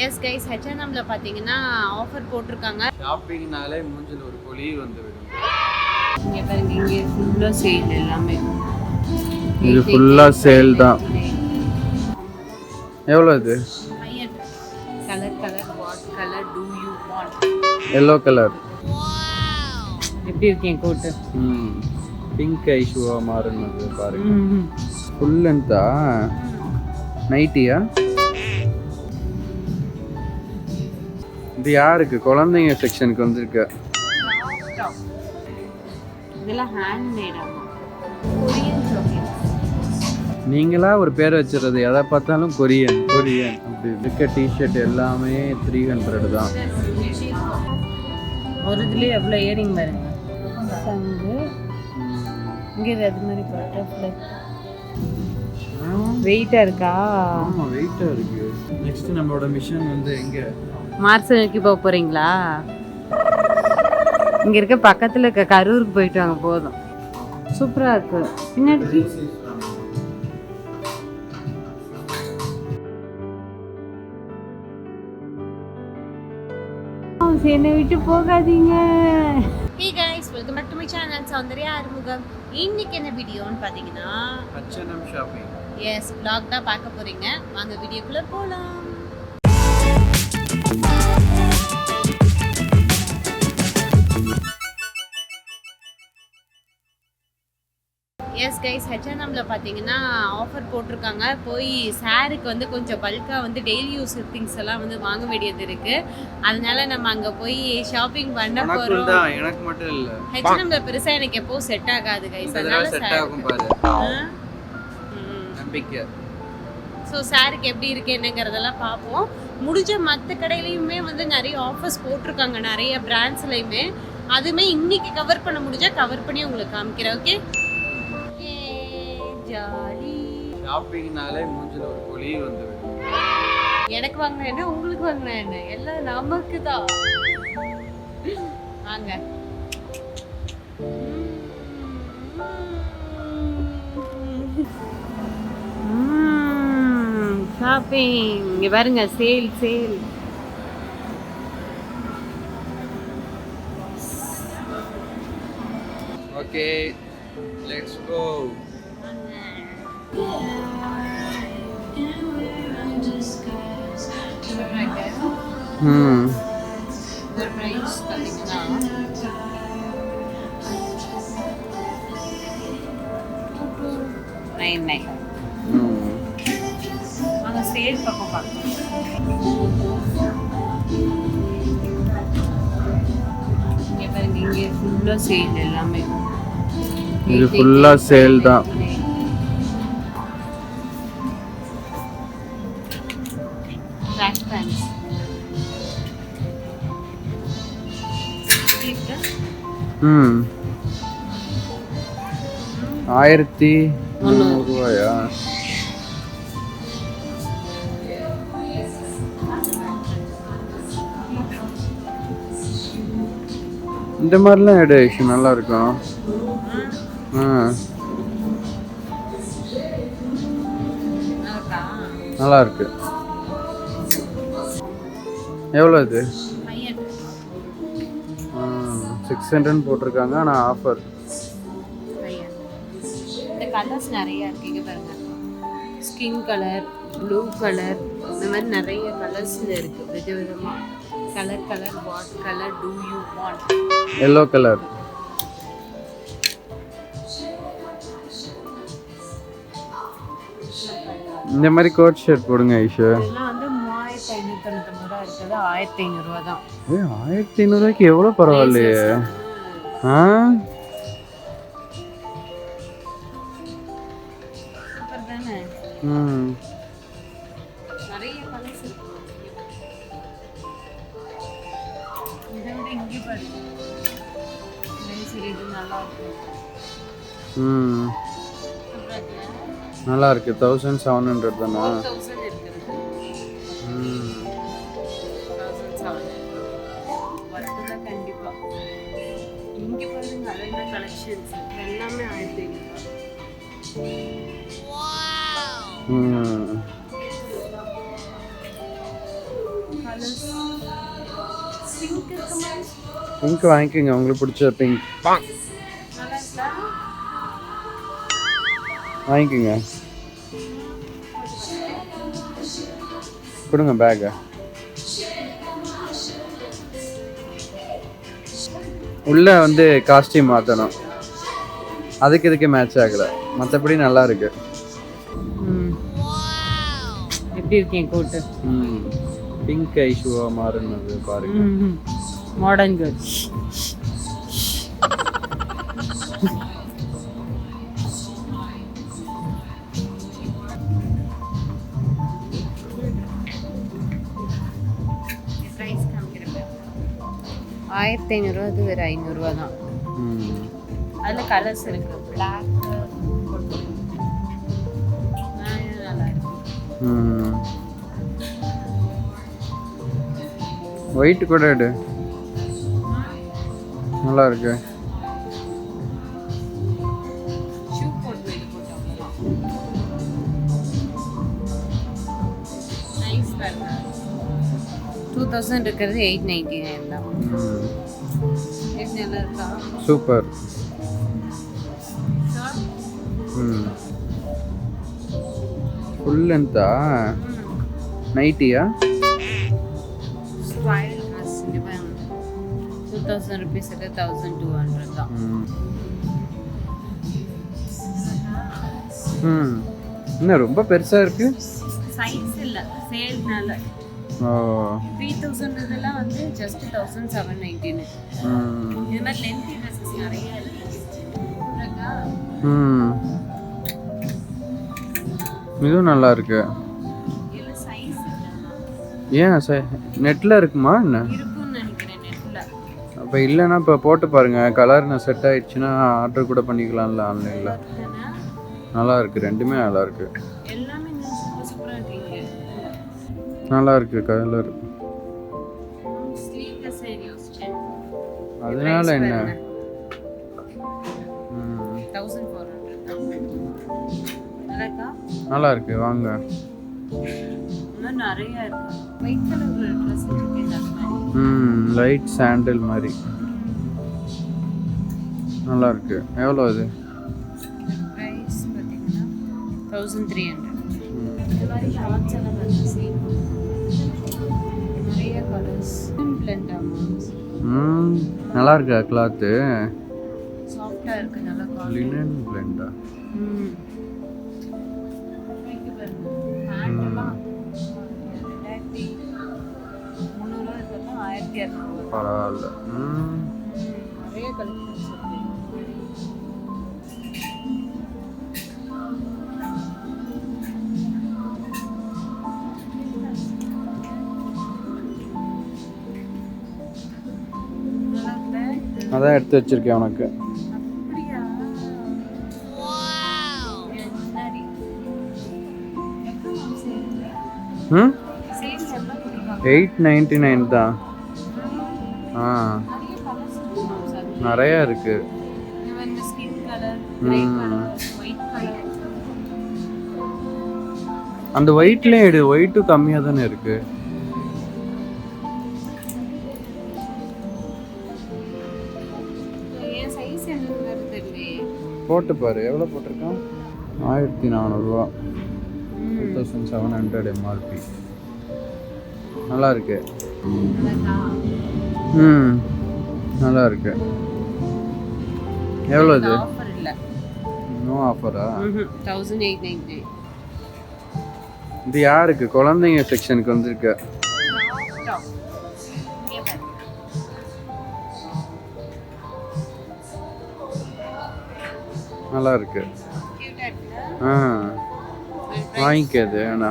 S guys H&Mல பாத்தீங்கன்னா offer போட்டிருக்காங்க. ஷாப்பிங்னாலே மூஞ்சில ஒரு பொலி வந்து விடும். இங்க பாருங்க, இங்க ஃபுல்லா சேல் எல்லாமே. இது ஃபுல்லா சேல் தான். எவ்வளவு இது? Colour what colour do you want? yellow colour. எப்படி இருக்கு என் கோட்? பிங்க் ஐஷுவா மாறுனது பாருங்க. ஃபுல் லென்த்தா? நைட்டியா? இது யாருக்கு? குழந்தைங்க செக்ஷனுக்கு வந்திருக்கு. இதெல்லாம் ஹேண்ட் மேடா? Korean chocolates. நீங்களா ஒரு பேர் வச்சிருது, எதை பார்த்தாலும் கொரியன் கொரியன் அப்படி இருக்க. டிஷர்ட் எல்லாமே 300 தான். ஒரு இதுலேயே எவ்வளோ இயரிங் பாருங்க. சங்கு இங்கே அது மாதிரி பட்டர்ஃப்ளை வெயிட்டாக இருக்கா? ஆமாம், வெயிட்டாக இருக்கு. நெக்ஸ்ட் நம்மளோட மிஷன் வந்து எங்கே? மார்ஸ் நோக்கி போக போகிறீங்களா? இங்கே இருக்க பக்கத்தில் இருக்க கரூருக்கு போயிட்டு வாங்க போதும். சூப்பராக இருக்கு. பின்னாடி என்னை விட்டு போகாதீங்க. Hey guys, welcome back to my channel Soundarya Arumugam. இன்னைக்கு என்ன வீடியோன்னு பார்த்தீங்கன்னா H&M ஷாப்பிங். எஸ் vlog தான் பார்க்க போறீங்க. வாங்க வீடியோக்குள்ள போலாம். எஸ் கைஸ் H&Mல பார்த்தீங்கன்னா ஆஃபர் போட்டிருக்காங்க. போய் சாருக்கு வந்து கொஞ்சம் பல்காக வந்து டெய்லி யூஸ் திங்ஸ் எல்லாம் வந்து வாங்க வேண்டியது இருக்கு. அதனால நம்ம அங்கே போய் ஷாப்பிங் பண்ண போகிறோம். எனக்கு மட்டும் இல்லை, H&Mல பெருசாக எனக்கு எப்போ செட் ஆகாது கைஸ். அதனால செட் ஆகும் பாரு. நம்பிக்கை. ஸோ சாருக்கு எப்படி இருக்கு என்னங்கிறதெல்லாம் பார்ப்போம். முடிஞ்ச மற்ற கடையிலையுமே வந்து நிறைய ஆஃபர்ஸ் போட்டிருக்காங்க, நிறைய பிராண்ட்ஸ்லையுமே. அதுவுமே இன்னைக்கு கவர் பண்ண முடிஞ்சா கவர் பண்ணி உங்களுக்கு காமிக்கிறேன். Okay, jolly. ஷாப்பிங்னாலே மூஞ்சில ஒரு பொலி வந்து விடும். எனக்கு வாங்கினா என்ன, உங்களுக்கு வாங்கினா என்ன, எல்லாம் நமக்கு தான். வாங்க. ஷாப்பிங் இங்க பாருங்க, sale sale. Okay, let's go. Sale பக்கம் பார்க்கலாம். இங்க பாருங்க, இங்க ஃபுல்லா சேல் எல்லாமே. இது ஃபுல்லா சேல் தான். ட்ராக் பேண்ட்ஸ் 1300 ரூபாயா? இந்த மாதிரிலாம் எடு, நல்லா இருக்கும். நல்லா இருக்கு. எவ்வளோ இது? 600 போட்டிருக்காங்க, ஆனால் ஆஃபர். இந்த கலர்ஸ் நிறைய இருக்கு. இங்க பாருங்க, ஸ்கின் கலர், ப்ளூ கலர், இந்த மாதிரி நிறைய கலர்ஸ் இருக்கு. விதவிதமா colour what colour do you want? yellow colour. இந்த மாதிரி கோட் ஷர்ட் போடுங்க ஐஷா. இதெல்லாம் வந்து 3590 ரூபா இருக்குது. 1500 ரூபா தான். 1500 ரூபாய்க்கு எவ்வளோ பரவாயில்லையே. சூப்பர் தானே? நிறைய கலர்ஸ் இருக்கு. இதை விட இங்கே பாருங்க, சரி இது நல்லா இருக்கு. நல்லா இருக்கு. 1700 தானா? 1000 இருக்குது. 1700 வருதுல கண்டிப்பா. இங்க பாருங்க, நல்ல கலெக்ஷன்ஸ் எல்லாமே 1500. வாவ். கலர்ஸ் பிங்க் இருக்குமா பிங்க் வாங்கிக்கோங்க, உங்களுக்கு பிடிச்ச பிங்க் நல்லா இருக்கா வாங்கிக்கோங்க. கொடுங்க பேக்கை. உள்ளே வந்து காஸ்டியூம் மாற்றணும், அதுக்கு இதுக்கு மேட்ச் ஆகலை, மற்றபடி நல்லா இருக்கு. எப்படி இருக்கேன் கோட்டு? பிங்க் ஐஷுவா மாறினது பாருங்க. Modern girls. $1500 அது வேறு $500 தான். அதில் கலர்ஸ் இருக்கு, பிளாக் நல்லா இருக்கு. ஒயிட் கூட எடு, நல்லா இருக்கு. ஷூ போட்டு போட்டோம் நைஸ் பாருங்க. 2000 இருக்கிறது 899 தான். நல்லா இருக்கா? சூப்பர். ஃபுல் லென்த்தா நைட்டியா? ஸ்டைல் ட்ரெஸ் இது பாருங்க. 2000 rupees இது 1200 தான். என்ன ரொம்ப பெருசா இருக்கு? சைஸ் இல்ல, சேல்னால. 3000 இதெல்லாம் வந்து ஜஸ்ட் 1799. இது மாதிரி லென்த்தி ட்ரெஸ்ஸஸ் நிறைய இருக்கு. இதுவும் நல்லா இருக்கு. இல்ல சைஸ் ஏன் நெட்ல இருக்குமா என்ன? இருக்குன்னு நினைக்கிறேன் நெட்ல. அப்போ இல்லைன்னா இப்போ போட்டு பாருங்க, கலர் நான் செட் ஆயிடுச்சுன்னா ஆர்டர் கூட பண்ணிக்கலாம்ல ஆன்லைனில். நல்லா இருக்கு, ரெண்டுமே நல்லா இருக்கு. எல்லாமே சூப்பரா இருக்கு. நல்லா இருக்கு கலர். ஸ்லீவ்லெஸ் யோசிச்சேன். அதனால என்ன? 1400 நல்லா இருக்கா? நல்லா இருக்கு, வாங்க. இன்னும் நிறைய இருக்கு. ஒயிட் கலர் ட்ரெஸ் இருக்கு இந்த மாதிரி. லைட் சாண்டல் மாதிரி நல்லா இருக்கு. எவ்வளோ அது? பிரைஸ் பார்த்தீங்கன்னா 1300. இந்த மாதிரி ஷார்ட்ஸ் எல்லாம் வந்து சேம் நிறைய கலர்ஸ் பிளெண்ட் ஆகும். நல்லா இருக்கா கிளாத்து? சாஃப்டா இருக்கு, நல்லா லினன் பிளெண்டா? இங்க பாருங்க ஹேண்ட் எல்லாம் 2300 இதெல்லாம் 1200. பரவாயில்ல. நிறைய கலெக்ஷன்ஸ் இருக்கு. அதான் எடுத்து வச்சிருக்கேன் உனக்கு. அப்படியா? சரி. ம் சேல் எவ்வளோ கொடுப்பாங்க? 899 தான். நிறைய கலர்ஸ் இருக்கு சார். நிறைய இருக்கு. Even skin colour, grey colour, white colour. அந்த ஒயிட்லேயே எடு, ஒயிட்டும் கம்மியாக தானே இருக்கு. என் சைஸ் என்னன்னு தெரியலையே. போட்டு பாரு, எவ்வளோ போட்டிருக்கான்? 1400. 2700 எம்ஆர்பி. நல்லா இருக்கு. நல்லா இருக்கு. எவ்வளோ இது? ஆஃபர் இல்ல. நோ ஆஃபரா? 1899. இது யாருக்கு? குழந்தைங்க செக்ஷனுக்கு வந்திருக்கு. நல்லா இருக்கு. வாங்கிக்காது வேணா.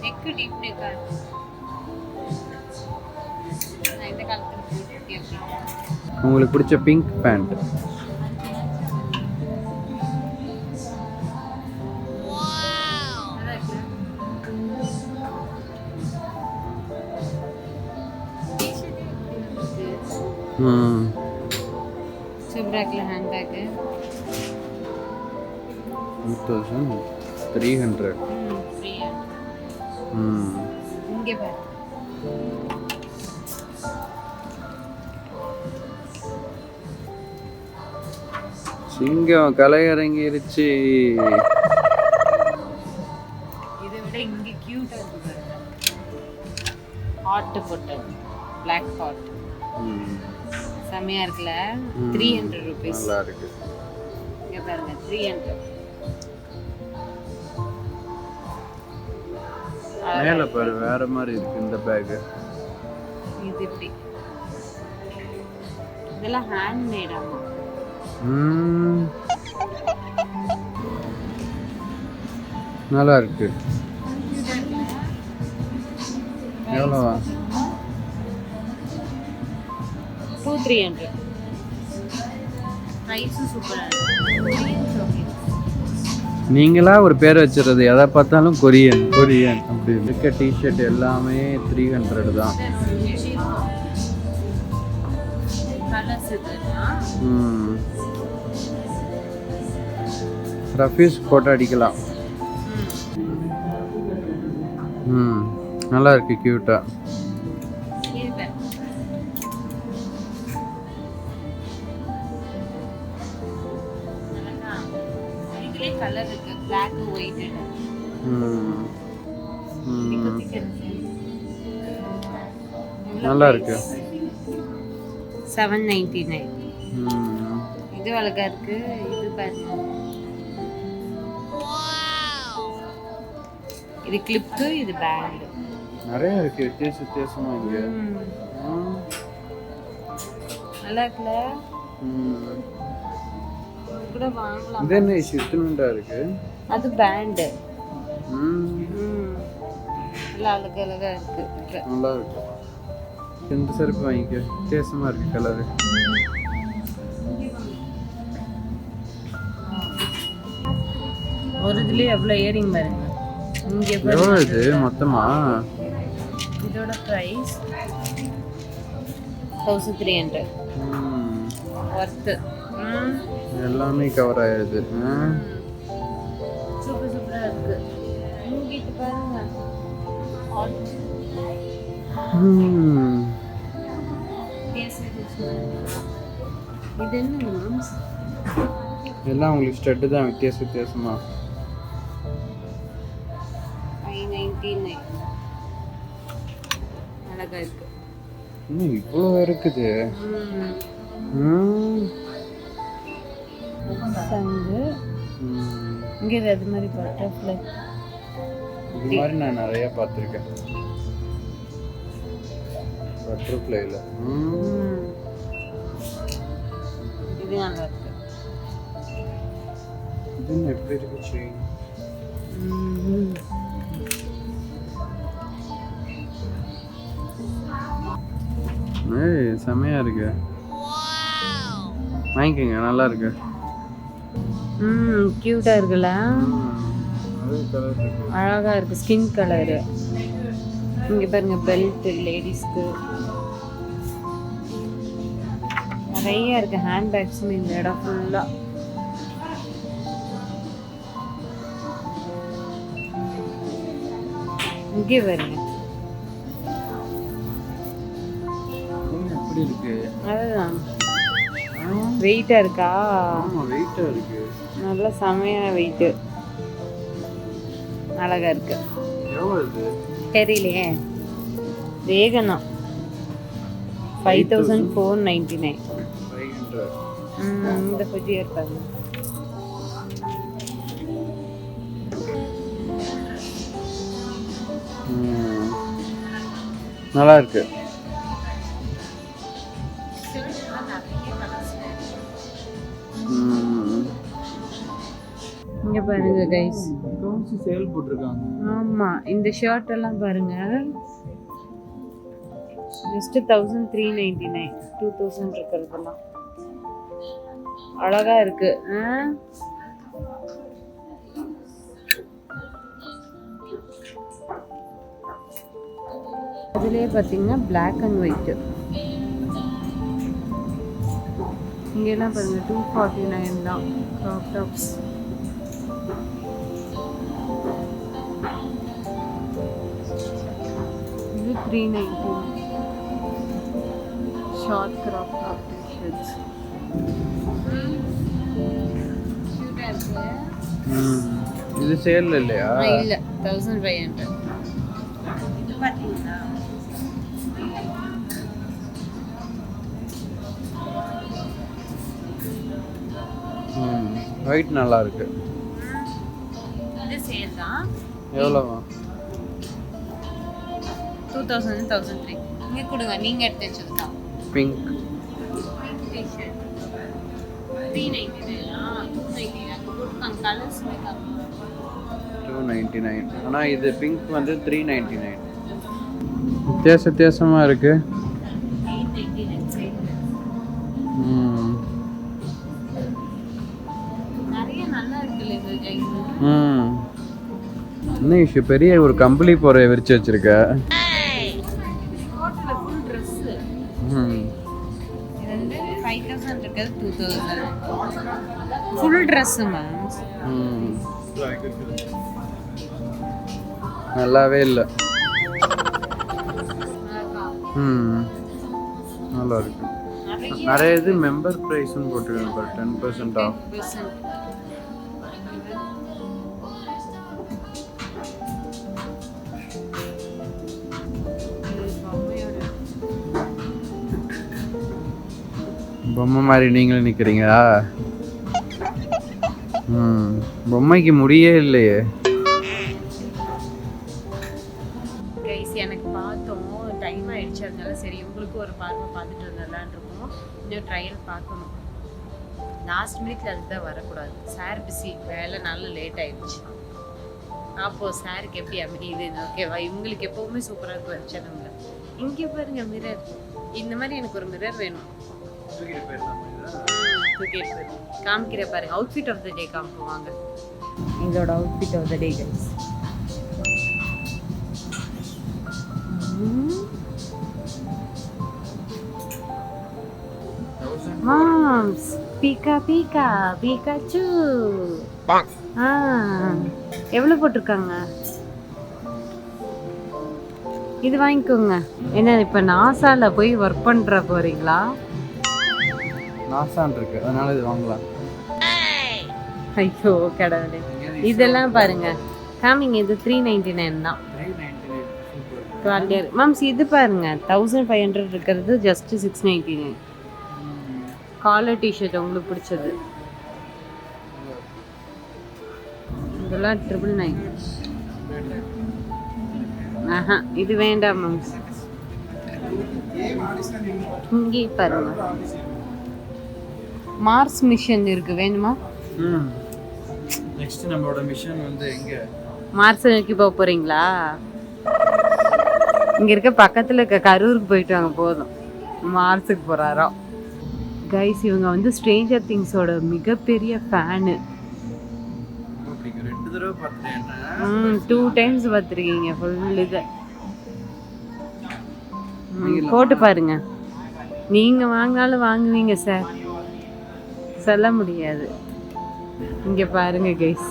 நெக் டீப் நெக்கா இருக்கு. நான் இந்த காலத்துல உங்களுக்கு பிடிச்ச பிங்க் பேண்ட். சிப்ராக்ல ஹேண்ட் பேக் 2300. ஃப்ரீயா. இங்க பாரு சிங்கம் களை இறங்கிருச்சு. இதை விட இங்க கியூட்டா இருக்கு. ஹாட் பொட்டல், பிளாக் ஹாட். செமையா இருக்குல்ல. 300 rupees. நல்லா இருக்கு. இங்க பாருங்க 300. மேல பாரு வேற மாதிரி இருக்கு இந்த பேக். இது இப்படி. இதெல்லாம் ஹேண்ட் மேட் ஆமா. நல்லா இருக்கு. எவ்வளோவா? 200-300. பிரைஸ் சூப்பரா இருக்கு. நீங்களா ஒரு பேர் வச்சிருது எதை பார்த்தாலும் கொரியன் கொரியன் அப்படி இருக்க டிஷர்ட் எல்லாமே 300 தான். ரஃபீஸ் போட்டோ அடிக்கலாம். நல்லா இருக்கு கியூட்டா. கலர் இருக்கு black and white. நல்லா இருக்கு. 799. இது அழகா இருக்கு. இது பாருங்க. இது கிளிப், இது பேண்ட். நிறைய இருக்கு வித்தியாசமா இங்க. நல்லா இருக்குல. கூட வாங்கலாம். இது என்ன சித்துனுண்டா இருக்கு. அது பேண்ட். நல்லா அழகா இருக்கு. நல்லா இருக்கு. இந்த செருப்பு வாங்கிக்க. வித்தியாசமா இருக்கு கலர். ஒரு இதுல எவ்வளவு இயரிங் பாருங்க. இங்க எவ்வளவு இது மொத்தமா? இதோட பிரைஸ் 1300. வர்த். எல்லாமே கவர் ஆயிடுது. சூப்பரா இருக்கு. இங்க பாருங்க. இது என்ன? எல்லாம் உங்களுக்கு ஸ்டட் தான் வித்தியாசமா. 599. அழகா இருக்கு. இன்னும் இவ்வளோ இருக்குது. சங்கு. இங்க அது மாதிரி பட்டர்ஃப்ளை. இது மாதிரி நான் நிறைய பார்த்துருக்கேன் பட்டர்ஃப்ளைல. இது நல்லா இருக்கு. இது எப்படி இருக்கு செயின்? செமையா இருக்கு. வாங்கிக்கோங்க நல்லா இருக்கு. கியூட்டா இருக்குல்ல. அழகா இருக்கு. Skin colour. இங்க பாருங்க பெல்ட் லேடிஸ்க்கு நிறைய இருக்கு. ஹேண்ட் பேக்ஸ் இந்த இடம் ஃபுல்லா. இங்கே பாருங்க. எப்படி இருக்கு? அதுதான் வெயிட்டா இருக்கா? ஆமா வெயிட்டா இருக்கு. நல்ல செமையான வெயிட். அழகா இருக்கு. எவ்வளவு? தெரியலையே. வேகனம் 5499. 500. இந்த புதிய இருப்பாங்க. நல்லா இருக்கு. இங்க பாருங்க கைஸ். கவுன்சி சேல் போட்டுருக்காங்க. ஆமா இந்த ஷர்ட் எல்லாம் பாருங்க. ஜஸ்ட் 1399. 2000 இருக்கிறதெல்லாம் அழகா இருக்கு. அதுலயே பாத்தீங்கன்னா black and white. இங்கெல்லாம் பாருங்க 249 தான் crop tops. இது 390 ஷார்ட் கிராப் டாப் டி-ஷர்ட்ஸ். கியூட்டா இருக்கு. இது சேல்ல இல்லையா? இல்ல 1500. இது பாத்தீங்களா? ஒயிட் நல்லா இருக்கு. இது சேல் தான். எவ்வளோவா? 2000 1003. இங்க கொடுங்க, நீங்க எடுத்து வச்சது தான். Pink T-shirt 399. 299 கொடுத்தாங்க. கலர்ஸ்மே காமிங்க. 299. ஆனால் இது பிங்க் வந்து 399. வித்தியாசமாக இருக்கு. 899 சேல். நிறைய நல்லா இருக்குல்ல இந்த ஜெயின். என்ன விஷயம், பெரிய ஒரு கம்பளி போற விரிச்சு வச்சிருக்க. கோட்ல ஃபுல் Dress. இது வந்து 5000 இருக்குது 2000. Full Dress ma'am. நல்லாவே இல்லை. நல்லா இருக்கு. நிறைய இது மெம்பர் ப்ரைஸ்னு போட்டுருக்காங்க பாரு, 10% ஆஃப். பொம்மை மாதிரி நீங்களும் நிற்கிறீங்களா? பொம்மைக்கு முடியே இல்லையே. கைஸ் எனக்கு பார்த்தோம், டைம் ஆயிடுச்சு, அதனால சரி உங்களுக்கு ஒரு பார்வை பார்த்துட்டு வந்துடலான் இருக்கோம். இன்னும் ட்ரையல் பார்க்கணும். லாஸ்ட் மினிட்ல அதுதான் வரக்கூடாது. சார் பிஸி, வேலை நல்ல லேட் ஆயிடுச்சு. அப்போ சாருக்கு எப்படி அமையுது? ஓகேவா? இவங்களுக்கு எப்பவுமே சூப்பராக இருக்கும் வச்சனவங்க. இங்கே பாருங்க மிரர். இந்த மாதிரி எனக்கு ஒரு மிரர் வேணும். காமிக்கிற பாருங்க. அவுட்ஃபிட் ஆஃப் த டே காமிக்குவாங்க. எங்களோட outfit of the day guys. மாம்ஸ் பீகா பீகா பீகாச்சு. எவ்வளோ போட்டிருக்காங்க? இது வாங்கிக்கோங்க. என்ன இப்போ நாசால போய் ஒர்க் பண்ற போறீங்களா? நாசான் இருக்கு, அதனால இது வாங்கலாம். ஐயோ கடவுளே. இதெல்லாம் பாருங்க காமிங்க. இது 399 தான். 12 இயர் மேம்ஸ். இது பாருங்க 1500 இருக்கிறது ஜஸ்ட் 699. காலர் டிஷர்ட் உங்களுக்கு பிடிச்சது. இதெல்லாம் 999. ஆஹா இது வேண்டாம் மேம்ஸ். இங்கே பாருங்க மார்ஸ் மிஷன் இருக்கு, வேணுமா? நெக்ஸ்ட் நம்மளோட மிஷன் வந்து எங்க? மார்ஸ் நோக்கி போக போறீங்களா? இங்க இருக்க பக்கத்துல இருக்க கரூருக்கு போயிட்டு வாங்க போதும். மார்ஸுக்கு போறாரோ கைஸ். இவங்க வந்து ஸ்ட்ரேஞ்சர் திங்ஸோட மிகப்பெரிய ஃபேனு. 2 டைம்ஸ் பார்த்துருக்கீங்க ஃபுல் இது. போட்டு பாருங்க. நீங்க வாங்கினாலும் வாங்குவீங்க சார், சொல்ல முடியாது. இங்க பாருங்க கைஸ்.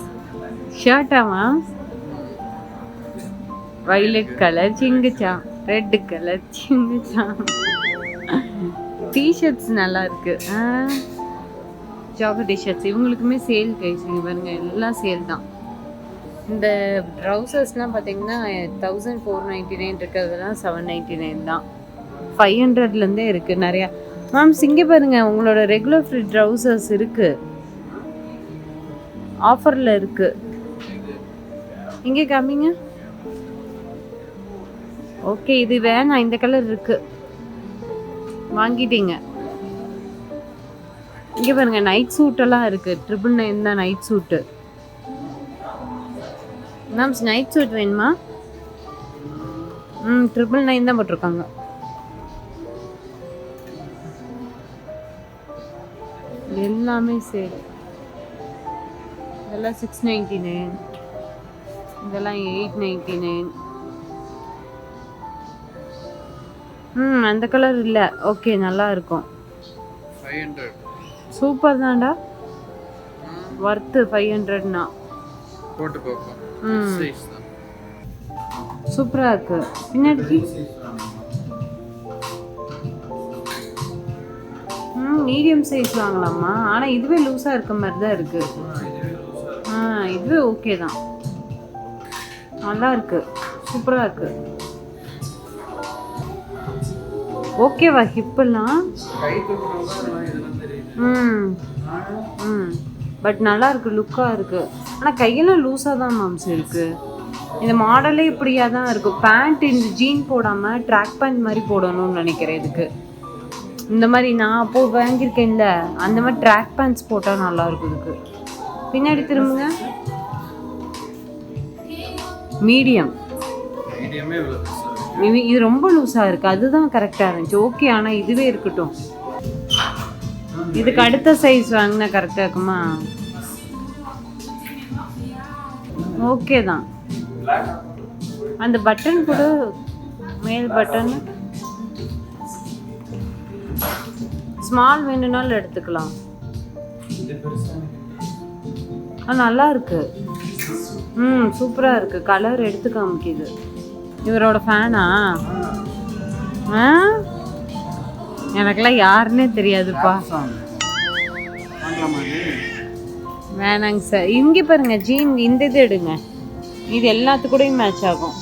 ஷர்ட்டா மேம்? வைலட் கலர் சிங்குச்சாம், ரெட் கலர் சிங்குச்சாம். டிஷர்ட்ஸ் நல்லா இருக்கு. ஜாக்கெட் டிஷர்ட்ஸ் இவங்களுக்குமே சேல் கைஸ். இங்கே பாருங்க எல்லாம் சேல் தான். இந்த ட்ரௌசர்ஸ்லாம் பார்த்தீங்கன்னா 1499 இருக்கிறதுலாம் 799 தான். 500லேருந்தே இருக்குது நிறையா. மேம் இங்கே பாருங்க உங்களோட ரெகுலர் ஃபிட் ட்ரௌசர்ஸ் இருக்குது, ஆஃபரில் இருக்குது. இங்கே காமிங்க. ஓகே இது வேணாம், இந்த கலர் இருக்குது, வாங்கிட்டீங்க. இங்கே பாருங்க நைட் சூட்டெல்லாம் இருக்குது. 999 தான் நைட் சூட்டு. மேம் நைட் சூட் வேணுமா? 999 தான் போட்டிருக்காங்க. எல்லாமே சேல். இதெல்லாம் 699, இதெல்லாம் 899. அந்த கலர் இல்லை. ஓகே நல்லா இருக்கும். 500 சூப்பர் தான்டா. ஒர்த்து 500னா போட்டு பார்ப்போம். சூப்பராக இருக்கு. பின்னாடி மீடியம் சைஸ் வாங்கலாமா? ஆனால் இதுவே லூஸாக இருக்க மாதிரி தான் இருக்கு. இதுவே ஓகே தான், நல்லா இருக்கு, சூப்பராக இருக்கு. ஓகேவா ஹிப்பெல்லாம்? பட் நல்லா இருக்கு, லுக்காக இருக்கு. ஆனால் கையெல்லாம் லூஸாக தான் மாம்ஸ் இருக்கு. இந்த மாடலே இப்படியா தான் இருக்கும். பேண்ட் இந்த ஜீன் போடாமல் ட்ராக் பேண்ட் மாதிரி போடணும்னு நினைக்கிறேன். இதுக்கு இந்த மாதிரி நான் அப்போ வாங்கியிருக்கேன்ல அந்த மாதிரி ட்ராக் பேண்ட்ஸ் போட்டால் நல்லா இருக்கும். இதுக்கு பின்னாடி திரும்புங்க. மீடியம், இது ரொம்ப லூஸாக இருக்குது, அதுதான் கரெக்டாக இருந்துச்சு. ஓகே, ஆனால் இதுவே இருக்கட்டும். இதுக்கு அடுத்த சைஸ் வாங்கினா கரெக்டாக இருக்குமா? ஓகே தான். அந்த பட்டன் கூட மேல் பட்டன் ஸ்மால் வேணும்னாலும் எடுத்துக்கலாம். நல்லா இருக்கு. சூப்பராக இருக்கு. கலர் எடுத்து காமிக்குது. இவரோட ஃபேனா? எனக்கெல்லாம் யாருன்னே தெரியாதுப்பா. வேணாங்க சார். இங்கே பாருங்க ஜீன், இந்த இது எடுங்க, இது எல்லாத்துக்கூடையும் மேட்ச் ஆகும்.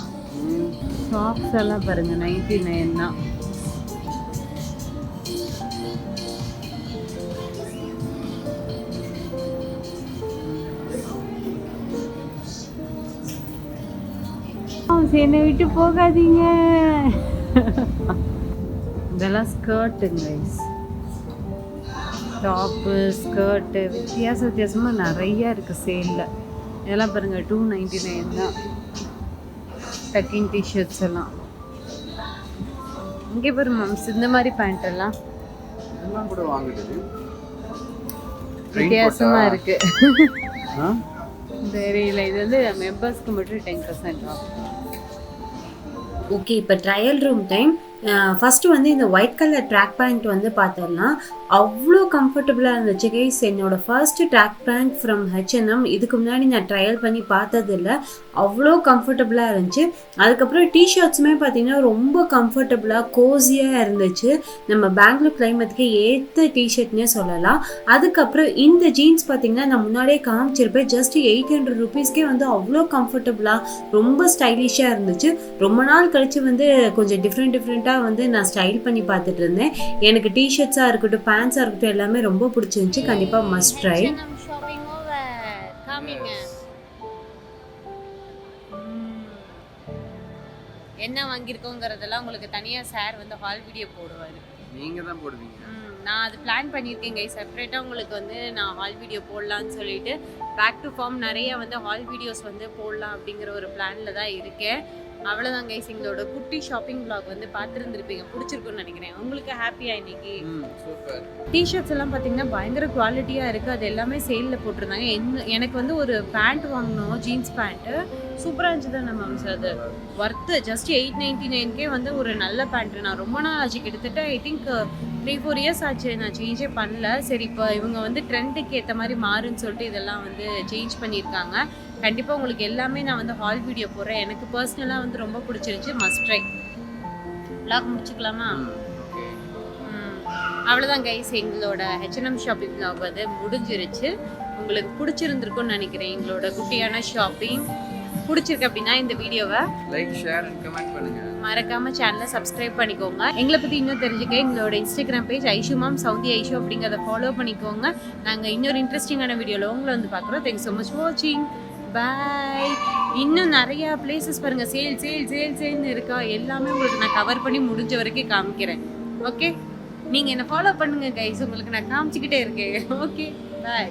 சாக்ஸ் எல்லாம் பாருங்க 99 தான். என்னை விட்டு போகாதீங்க. இதெல்லாம் ஸ்கர்ட்டுங்க, டாப்பு ஸ்கர்ட்டு வித்தியாசமாக நிறையா இருக்குது சேலில். இதெல்லாம் பாருங்கள் 299 தான். டக்கிங் டிஷர்ட்ஸ் எல்லாம் இங்கே பாரு மாம்ஸ். இந்த மாதிரி பேண்ட் எல்லாம் கூட வாங்குறது வித்தியாசமாக இருக்குது. தெரியல, இது வந்து மெம்பர்ஸ்க்கு மட்டும் 10% ஆஃப். ஓகே, இப்போ ட்ரையல் ரூம் டைம். ஃபஸ்ட்டு வந்து இந்த ஒயிட் கலர் ட்ராக் பேண்ட் வந்து பார்த்தோம்னா அவ்வளோ கம்ஃபர்டபுளாக இருந்துச்சு கைஸ். என்னோடய first track pant from H&M. இதுக்கு முன்னாடி நான் ட்ரையல் பண்ணி பார்த்ததில்ல, அவ்வளோ கம்ஃபர்டபுளாக இருந்துச்சு. அதுக்கப்புறம் டிஷர்ட்ஸுமே பார்த்தீங்கன்னா ரொம்ப கம்ஃபர்டபுளாக கோஸியாக இருந்துச்சு. நம்ம பெங்களூர் கிளைமேட்டுக்கு ஏற்ற டிஷர்ட்னே சொல்லலாம். அதுக்கப்புறம் இந்த ஜீன்ஸ் பார்த்தீங்கன்னா நான் முன்னாடியே காமிச்சிருப்பேன். ஜஸ்ட் 800 ருபீஸ்க்கே வந்து அவ்வளோ கம்ஃபர்டபுளாக ரொம்ப ஸ்டைலிஷாக இருந்துச்சு. ரொம்ப நாள் கழித்து வந்து கொஞ்சம் டிஃப்ரெண்ட்டாக வந்து நான் ஸ்டைல் பண்ணி பார்த்துட்டு இருந்தேன். எனக்கு டிஷர்ட்ஸாக இருக்கட்டும், பேண்ட்ஸாக இருக்கட்டும் எல்லாமே ரொம்ப பிடிச்சிருந்துச்சு. கண்டிப்பாக மஸ்ட் ட்ரை. என்ன வாங்கியிருக்கோங்கிறதெல்லாம் உங்களுக்கு தனியாக சார் வந்து ஹால் வீடியோ போடுவார். நீங்கள் தான் போடுவீங்க. நான் அது பிளான் பண்ணியிருக்கேன் கை. செப்பரேட்டாக உங்களுக்கு வந்து நான் ஹால் வீடியோ போடலான்னு சொல்லிட்டு பேக் டு ஃபார்ம் நிறைய வந்து ஹால் வீடியோஸ் வந்து போடலாம் அப்படிங்கிற ஒரு பிளானில் தான் இருக்கேன். அவ்வளோதான் கைஸ், எங்களோட குட்டி ஷாப்பிங் vlog வந்து பார்த்துருந்துருப்பீங்க. பிடிச்சிருக்குன்னு நினைக்கிறேன். உங்களுக்கு ஹாப்பியா இன்னைக்கு? சூப்பர். டிஷர்ட்ஸ் எல்லாம் பார்த்தீங்கன்னா பயங்கர குவாலிட்டியாக இருக்குது. அது எல்லாமே சேலில் போட்டிருந்தாங்க. எனக்கு வந்து ஒரு பேண்ட் வாங்கினோம், ஜீன்ஸ் பேண்ட்டு சூப்பராக இருந்துச்சு தான் மேம். அது ஒர்த்து. ஜஸ்ட் 899 வந்து ஒரு நல்ல பேண்ட்டு. நான் ரொம்ப நாள் ஆச்சு, கிட்டத்தட்ட ஐ திங்க் 3-4 இயர்ஸ் ஆச்சு நான் சேஞ்சே பண்ணல. சரி, இப்போ இவங்க வந்து ட்ரெண்டுக்கு ஏற்ற மாதிரி மாறுன்னு சொல்லிட்டு இதெல்லாம் வந்து சேஞ்ச் பண்ணியிருக்காங்க. கண்டிப்பாக உங்களுக்கு எல்லாமே நான் வந்து ஹால் வீடியோ போடுறேன். எனக்கு பர்சனலாக வந்து ரொம்ப பிடிச்சிருந்துச்சு. Must try. vlog முடிச்சுக்கலாமா? அவ்வளோதான் கைஸ், எங்களோட H&M ஷாப்பிங் vlog வந்து முடிஞ்சிருச்சு. உங்களுக்கு பிடிச்சிருந்துருக்குன்னு நினைக்கிறேன். எங்களோட குட்டியான ஷாப்பிங் பிடிச்சிருக்கு அப்படின்னா இந்த வீடியோவை லைக், ஷேர் அண்ட் கமெண்ட் பண்ணுங்க. மறக்காம சேனலை சப்ஸ்கிரைப் பண்ணிக்கோங்க. எங்களை பற்றி இன்னும் தெரிஞ்சுக்க எங்களோட இன்ஸ்டாகிராம் பேஜ் ஐஷு மாம் சவுந்தி ஐஷு அப்படிங்கிறத ஃபாலோ பண்ணிக்கோங்க. நாங்கள் இன்னொரு இன்ட்ரெஸ்டிங்கான வீடியோவில் உங்களை வந்து பார்க்குறோம். தேங்க்ஸ் ஸோ மச் ஃபார் வாட்சிங். பாய். இன்னும் நிறையா பிளேசஸ் பாருங்கள், சேல்னு இருக்கா. எல்லாமே உங்களுக்கு நான் கவர் பண்ணி முடிஞ்ச வரைக்கும் காமிக்கிறேன். ஓகே, நீங்கள் என்னை ஃபாலோ பண்ணுங்கள் கைஸ், உங்களுக்கு நான் காமிச்சிக்கிட்டே இருக்கேன். ஓகே, பாய்.